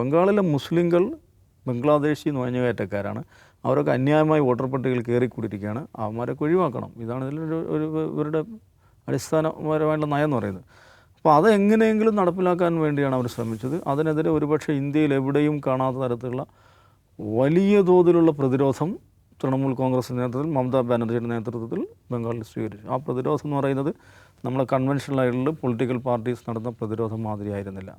ബംഗാളിലെ മുസ്ലിങ്ങൾ ബംഗ്ലാദേശി നുഴഞ്ഞുകയറ്റക്കാരാണ്. അവരൊക്കെ അന്യായമായി വോട്ടർ പട്ടികയിൽ കയറിക്കൂടിയിരിക്കുകയാണ്. അവന്മാരൊക്കെ ഒഴിവാക്കണം. ഇതാണ് ഇതിലൊരു ഇവരുടെ അടിസ്ഥാനപരമായിട്ടുള്ള നയം എന്ന് പറയുന്നത്. അപ്പോൾ അതെങ്ങനെയെങ്കിലും നടപ്പിലാക്കാൻ വേണ്ടിയാണ് അവർ ശ്രമിച്ചത്. അതിനെതിരെ ഒരുപക്ഷെ ഇന്ത്യയിൽ എവിടെയും കാണാത്ത തരത്തിലുള്ള വലിയ തോതിലുള്ള പ്രതിരോധം തൃണമൂൽ കോൺഗ്രസിൻ്റെ നേതൃത്വത്തിൽ, മമതാ ബാനർജിയുടെ നേതൃത്വത്തിൽ ബംഗാളിൽ സ്വീകരിച്ചു. ആ പ്രതിരോധം എന്ന് പറയുന്നത് നമ്മളെ കൺവെൻഷണലായിട്ടുള്ള പൊളിറ്റിക്കൽ പാർട്ടീസ് നടന്ന പ്രതിരോധം മാതിരിയായിരുന്നില്ല.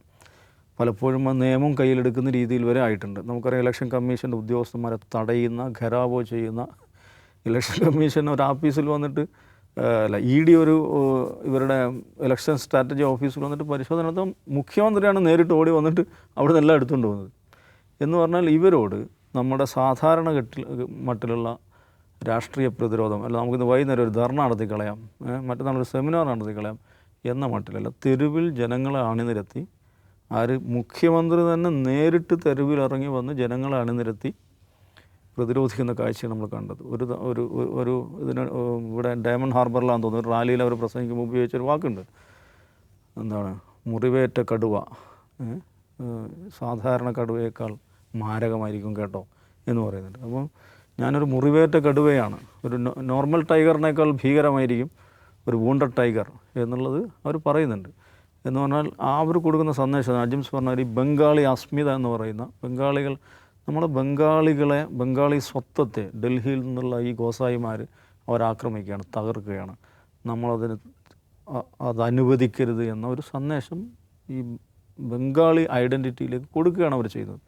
പലപ്പോഴും നിയമം കയ്യിലെടുക്കുന്ന രീതിയിൽ വരെ ആയിട്ടുണ്ട്. നമുക്കറിയാം, ഇലക്ഷൻ കമ്മീഷൻ്റെ ഉദ്യോഗസ്ഥന്മാരെ തടയുന്ന, ഘെരാവോ ചെയ്യുന്ന, ഇലക്ഷൻ കമ്മീഷൻ ഒരു ഓഫീസിൽ വന്നിട്ട് ED ഇവരുടെ ഇലക്ഷൻ സ്ട്രാറ്റജി ഓഫീസിൽ വന്നിട്ട് പരിശോധന നടത്താൻ മുഖ്യമന്ത്രിയാണ് നേരിട്ട് ഓടി വന്നിട്ട് അവിടെ നിന്നെല്ലാം എടുത്തുകൊണ്ട് പോകുന്നത്. എന്ന് പറഞ്ഞാൽ ഇവരോട് നമ്മുടെ സാധാരണ മട്ടിലുള്ള രാഷ്ട്രീയ പ്രതിരോധം അല്ല, നമുക്കിന്ന് വൈകുന്നേരം ഒരു ധർണ നടത്തിക്കളയാം, മറ്റന്നാളൊരു സെമിനാർ നടത്തിക്കളയാം എന്ന മട്ടിലല്ല. തെരുവിൽ ജനങ്ങളെ അണിനിരത്തി, മുഖ്യമന്ത്രി തന്നെ നേരിട്ട് തെരുവിലിറങ്ങി വന്ന് ജനങ്ങളെ അണിനിരത്തി പ്രതിരോധിക്കുന്ന കാഴ്ചയാണ് നമ്മൾ കണ്ടത്. ഒരു ഇതിന് ഇവിടെ ഡയമണ്ട് ഹാർബറിലാന്ന് തോന്നുന്നു, ഒരു റാലിയിൽ അവർ പ്രസംഗിക്കുമ്പോൾ ഉപയോഗിച്ചൊരു വാക്കുണ്ട്, എന്താണ്, മുറിവേറ്റ കടുവ സാധാരണ കടുവയേക്കാൾ മാരകമായിരിക്കും കേട്ടോ എന്ന് പറയുന്നുണ്ട്. അപ്പോൾ ഞാനൊരു മുറിവേറ്റ കടുവയാണ്, ഒരു നോർമൽ ടൈഗറിനേക്കാൾ ഭീകരമായിരിക്കും ഒരു വൂണ്ടഡ് ടൈഗർ എന്നുള്ളത് അവർ പറയുന്നുണ്ട്. എന്ന് പറഞ്ഞാൽ അവർ കൊടുക്കുന്ന സന്ദേശം അജിംസ് പറഞ്ഞ ഈ ബംഗാളി അസ്മിത എന്ന് പറയുന്ന ബംഗാളികൾ, നമ്മുടെ ബംഗാളി സ്വത്വത്തെ ഡൽഹിയിൽ നിന്നുള്ള ഈ ഗോസായിമാർ അവരാക്രമിക്കുകയാണ്, തകർക്കുകയാണ്, അത് അനുവദിക്കരുത് എന്ന ഒരു സന്ദേശം ഈ ബംഗാളി ഐഡൻറ്റിറ്റിയിലേക്ക് കൊടുക്കുകയാണ് അവർ ചെയ്യുന്നത്.